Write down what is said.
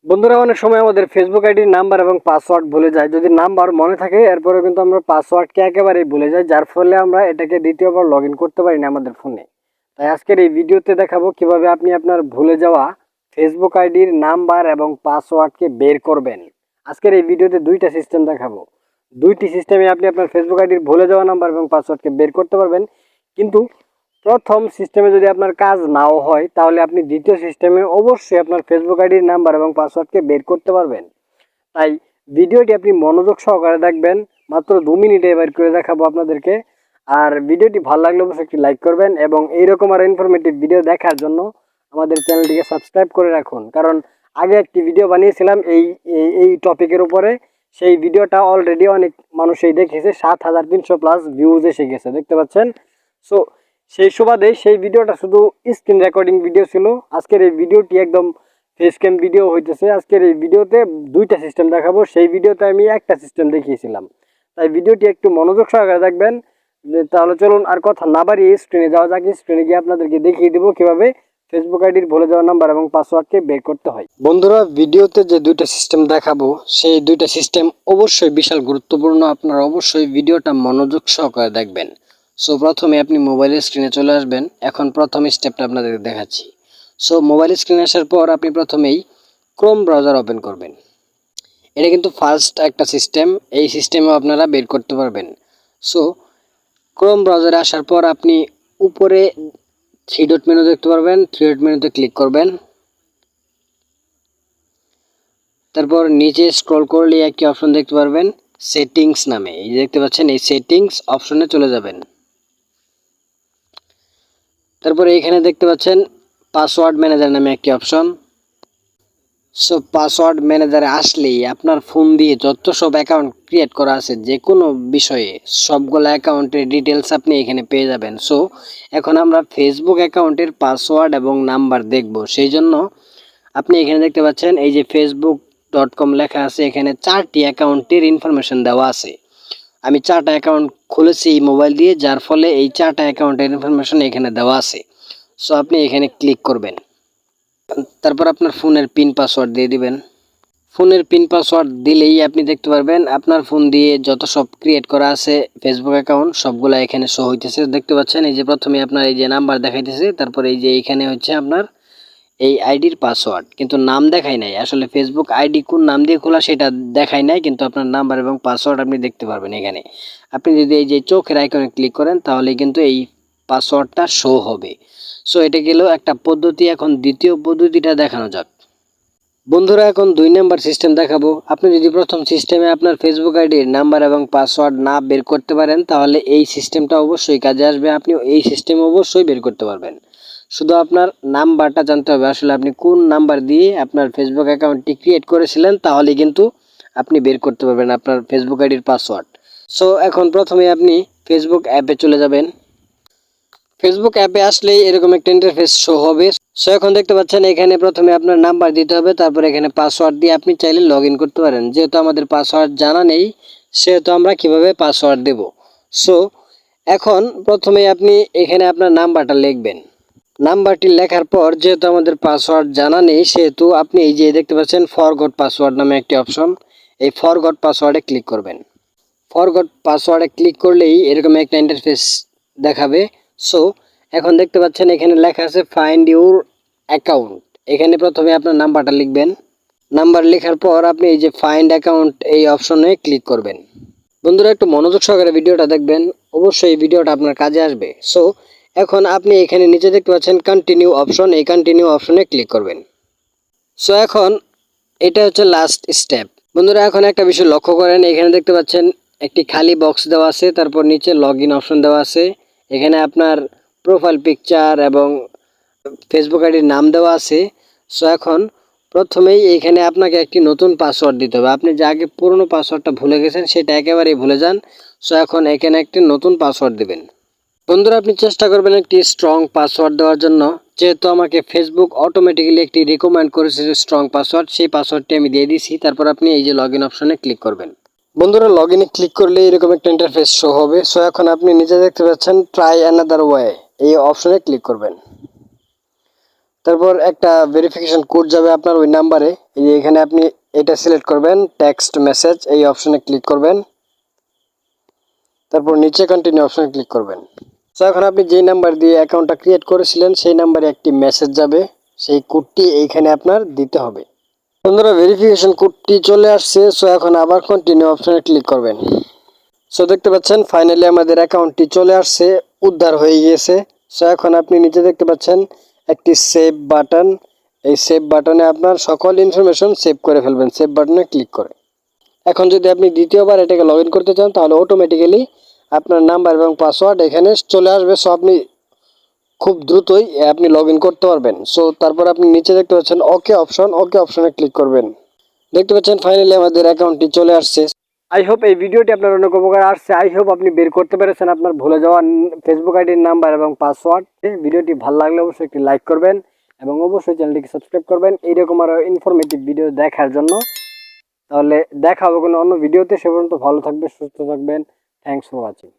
বন্ধুরা অনেক সময় আমাদের ফেসবুক আইডির নাম্বার এবং পাসওয়ার্ড ভুলে যায়। যদি নাম্বার মনে থাকে এরপরে কিন্তু আমরা পাসওয়ার্ডকে একেবারেই ভুলে যাই, যার ফলে আমরা এটাকে দ্বিতীয়বার লগ ইন করতে পারি না আমাদের ফোনে। তাই আজকের এই ভিডিওতে দেখাবো কিভাবে আপনি আপনার ভুলে যাওয়া ফেসবুক আইডির নাম্বার এবং পাসওয়ার্ডকে বের করবেন। আজকের এই ভিডিওতে দুইটা সিস্টেম দেখাবো। দুইটি সিস্টেমে আপনি আপনার ফেসবুক আইডির ভুলে যাওয়া নাম্বার এবং পাসওয়ার্ডকে বের করতে পারবেন। কিন্তু প্রথম সিস্টেমে যদি আপনার কাজ নাও হয় তাহলে আপনি দ্বিতীয় সিস্টেমে অবশ্যই আপনার ফেসবুক আইডির নাম্বার এবং পাসওয়ার্ডকে বের করতে পারবেন। তাই ভিডিওটি আপনি মনোযোগ সহকারে দেখবেন, মাত্র 2 মিনিটে বের করে দেখাবো আপনাদেরকে। আর ভিডিওটি ভালো লাগলে অবশ্যই একটি লাইক করবেন এবং এইরকম আর ইনফরমেটিভ ভিডিও দেখার জন্য আমাদের চ্যানেলটিকে সাবস্ক্রাইব করে রাখুন। কারণ আগে একটি ভিডিও বানিয়েছিলাম এই এই টপিকের উপরে, সেই ভিডিওটা অলরেডি অনেক মানুষই দেখেছে, 7300+ ভিউজ এসে গেছে, দেখতে পাচ্ছেন। সো সেই সুবাদে সেই ভিডিওটা শুধু স্ক্রিন রেকর্ডিং ভিডিও ছিল। আজকের এই ভিডিওটি একদম ফেস ক্যাম ভিডিও হইতেছে। আজকের এই ভিডিওতে দুইটা সিস্টেম দেখাবো, সেই ভিডিওতে আমি একটা সিস্টেম দেখিয়েছিলাম। তাই ভিডিওটি একটু মনোযোগ সহকারে দেখবেন। তাহলে চলুন আর কথা না বাড়িয়ে স্ক্রিনে যাওয়া যাক। স্ক্রিনে গিয়ে আপনাদেরকে দেখিয়ে দেবো কিভাবে ফেসবুক আইডির ভুলে যাওয়া নাম্বার এবং পাসওয়ার্ডকে বের করতে হয়। বন্ধুরা ভিডিওতে যে দুইটা সিস্টেম দেখাবো সেই দুইটা সিস্টেম অবশ্যই বিশাল গুরুত্বপূর্ণ, আপনারা অবশ্যই ভিডিওটা মনোযোগ সহকারে দেখবেন। সো প্রথমে আপনি মোবাইলের স্ক্রিনে চলে আসবেন। এখন প্রথম স্টেপটা আপনাদের দেখাচ্ছি। সো মোবাইল স্ক্রিনে আসার পর আপনি প্রথমেই ক্রোম ব্রাউজার ওপেন করবেন। এটা কিন্তু ফার্স্ট একটা সিস্টেম, এই সিস্টেমেও আপনারা বের করতে পারবেন। সো ক্রোম ব্রাউজারে আসার পর আপনি উপরে 3 ডট মেনু দেখতে পারবেন, 3 ডট মেনুতে ক্লিক করবেন। তারপর নিচে স্ক্রল করলে একটি অপশন দেখতে পারবেন সেটিংস নামে, এই দেখতে পাচ্ছেন, এই সেটিংস অপশনে চলে যাবেন। তারপরে এখানে দেখতে পাচ্ছেন পাসওয়ার্ড ম্যানেজার নামে একটি অপশন। সো পাসওয়ার্ড ম্যানেজারে আসলেই আপনার ফোন দিয়ে যত সব অ্যাকাউন্ট ক্রিয়েট করা আছে যে কোনো বিষয়ে সবগুলো অ্যাকাউন্টের ডিটেলস আপনি এখানে পেয়ে যাবেন। সো এখন আমরা ফেসবুক অ্যাকাউন্টের পাসওয়ার্ড এবং নাম্বার দেখব। সেই জন্য আপনি এখানে দেখতে পাচ্ছেন এই যে facebook.com লেখা আছে, এখানে 4টি অ্যাকাউন্টের ইনফরমেশন দেওয়া আছে। আমি 4টা অ্যাকাউন্ট খুলেছি এই মোবাইল দিয়ে, যার ফলে এই 4টা অ্যাকাউন্টের ইনফরমেশন এখানে দেওয়া আছে। সো আপনি এখানে ক্লিক করবেন। তারপর আপনার ফোনের পিন পাসওয়ার্ড দিয়ে দিবেন। ফোনের পিন পাসওয়ার্ড দিলেই আপনি দেখতে পারবেন আপনার ফোন দিয়ে যত সব ক্রিয়েট করা আছে ফেসবুক অ্যাকাউন্ট সবগুলো এখানে শো হইতেছে, দেখতে পাচ্ছেন। এই যে প্রথমে আপনার এই যে নাম্বার দেখাইতেছে, তারপর এই যে এইখানে হচ্ছে আপনার এই আইডির পাসওয়ার্ড, কিন্তু নাম দেখাই নাই। আসলে ফেসবুক আইডি কোন নাম দিয়ে খোলা সেটা দেখাই নাই, কিন্তু আপনার নাম্বার এবং পাসওয়ার্ড আপনি দেখতে পারবেন এখানে। আপনি যদি এই যে চোখের আইকনে ক্লিক করেন তাহলে কিন্তু এই পাসওয়ার্ডটা শো হবে। সো এটা গেল একটা পদ্ধতি। এখন দ্বিতীয় পদ্ধতিটা দেখানো যাক। বন্ধুরা এখন 2 নাম্বার সিস্টেম দেখাবো। আপনি যদি প্রথম সিস্টেমে আপনার ফেসবুক আইডির নাম্বার এবং পাসওয়ার্ড না বের করতে পারেন তাহলে এই সিস্টেমটা অবশ্যই কাজে আসবে, আপনি এই সিস্টেম অবশ্যই বের করতে পারবেন। শুধু আপনার নাম্বারটা জানতে হবে, আসলে আপনি কোন নাম্বার দিয়ে আপনার ফেসবুক অ্যাকাউন্টটি ক্রিয়েট করেছিলেন, তাহলে কিন্তু আপনি বের করতে পারবেন আপনার ফেসবুক আইডির পাসওয়ার্ড। সো এখন প্রথমে আপনি ফেসবুক অ্যাপে চলে যাবেন। ফেসবুক অ্যাপে আসলেই এরকম একটা ইন্টারফেস শো হবে। সো এখন দেখতে পাচ্ছেন এখানে প্রথমে আপনার নাম্বার দিতে হবে, তারপর এখানে পাসওয়ার্ড দিয়ে আপনি চাইলে লগ ইন করতে পারেন। যেহেতু আমাদের পাসওয়ার্ড জানা নেই সেহেতু আমরা কিভাবে পাসওয়ার্ড দেব। সো এখন প্রথমে আপনি এখানে আপনার নাম্বারটা লিখবেন। নাম্বারটি লেখার পর যেহেতু আমাদের পাসওয়ার্ড জানা নেই সেহেতু আপনি এই যে দেখতে পাচ্ছেন ফরগট পাসওয়ার্ড নামে একটি অপশন, এই ফরগট পাসওয়ার্ডে ক্লিক করবেন। ফরগট পাসওয়ার্ডে ক্লিক করলেই এরকম একটা ইন্টারফেস দেখাবে। সো এখন দেখতে পাচ্ছেন এখানে লেখা আছে ফাইন্ড ইউর অ্যাকাউন্ট। এখানে প্রথমে আপনার নাম্বারটা লিখবেন। নাম্বার লেখার পর আপনি এই যে ফাইন্ড অ্যাকাউন্ট এই অপশনে ক্লিক করবেন। বন্ধুরা একটু মনোযোগ সহকারে ভিডিওটা দেখবেন, অবশ্যই এই ভিডিওটা আপনার কাজে আসবে। সো এখন আপনি এখানে নিচে দেখতে পাচ্ছেন কন্টিনিউ অপশন, এই কন্টিনিউ অপশনে ক্লিক করবেন। সো এখন এটা হচ্ছে লাস্ট স্টেপ। বন্ধুরা এখন একটা বিষয় লক্ষ্য করেন, এখানে দেখতে পাচ্ছেন একটি খালি বক্স দেওয়া আছে, তারপর নিচে লগ ইন অপশন দেওয়া আছে। এখানে আপনার প্রোফাইল পিকচার এবং ফেসবুক আইডির নাম দেওয়া আছে। সো এখন প্রথমেই এখানে আপনাকে একটি নতুন পাসওয়ার্ড দিতে হবে। আপনি যে আগে পুরনো পাসওয়ার্ডটা ভুলে গেছেন সেটা একেবারেই ভুলে যান। সো এখন এখানে একটি নতুন পাসওয়ার্ড দেবেন। বন্ধুরা আপনি চেষ্টা করবেন একটি স্ট্রং পাসওয়ার্ড দেওয়ার জন্য। যেহেতু আমাকে ফেসবুক অটোমেটিক্যালি একটি রিকমেন্ড করেছে স্ট্রং পাসওয়ার্ড, সেই পাসওয়ার্ডটি আমি দিয়ে দিয়েছি। তারপর আপনি এই যে লগ ইন অপশনে ক্লিক করবেন। বন্ধুরা লগ ইনে ক্লিক করলে এরকম একটা ইন্টারফেস শো হবে। সো এখন আপনি নিজে দেখতে পাচ্ছেন ট্রাই অ্যানাদার ওয়ে, এই অপশনে ক্লিক করবেন। তারপর একটা ভেরিফিকেশন কোড যাবে আপনার ওই নাম্বারে। এই যে এখানে আপনি এটা সিলেক্ট করবেন, টেক্সট মেসেজ, এই অপশনে ক্লিক করবেন। তারপর নিচে কন্টিনিউ অপশনে ক্লিক করবেন। সো এখন আপনি যেই নাম্বার দিয়ে অ্যাকাউন্টটা ক্রিয়েট করেছিলেন সেই নাম্বারে একটি মেসেজ যাবে, সেই কোডটি এইখানে আপনার দিতে হবে। বন্ধুরা, ভেরিফিকেশন কোডটি চলে আসছে। সো এখন আবার কন্টিনিউ অপশনে ক্লিক করবেন। সো দেখতে পাচ্ছেন ফাইনালি আমাদের অ্যাকাউন্টটি চলে আসছে, উদ্ধার হয়ে গিয়েছে। সো এখন আপনি নিচে দেখতে পাচ্ছেন একটি সেভ বাটন। এই সেভ বাটনে আপনার সকল ইনফরমেশন সেভ করে ফেলবেন, সেভ বাটনে ক্লিক করে। এখন যদি আপনি দ্বিতীয়বার এটাকে লগ ইন করতে চান তাহলে অটোমেটিক্যালি আপনার নাম্বার এবং পাসওয়ার্ড এখানে চলে আসবে। সো আপনি খুব দ্রুতই আপনি লগ ইন করতে পারবেন। সো তারপর আপনি নিচে দেখতে পাচ্ছেন ওকে অপশন, ওকে অপশনে ক্লিক করবেন। দেখতে পাচ্ছেন ফাইনালি আমাদের অ্যাকাউন্টটি চলে আসছে। আই হোপ এই ভিডিওটি আপনার অনেক উপকার আসছে। আই হোপ আপনি বের করতে পেরেছেন আপনার ভুলে যাওয়া ফেসবুক আইডির নাম্বার এবং পাসওয়ার্ড। ভিডিওটি ভালো লাগলে অবশ্যই একটি লাইক করবেন এবং অবশ্যই চ্যানেলটিকে সাবস্ক্রাইব করবেন এইরকম আরও ইনফরমেটিভ ভিডিও দেখার জন্য। তাহলে দেখা হবে কোনো অন্য ভিডিওতে। সে পর্যন্ত ভালো থাকবেন, সুস্থ থাকবেন। Thanks for watching.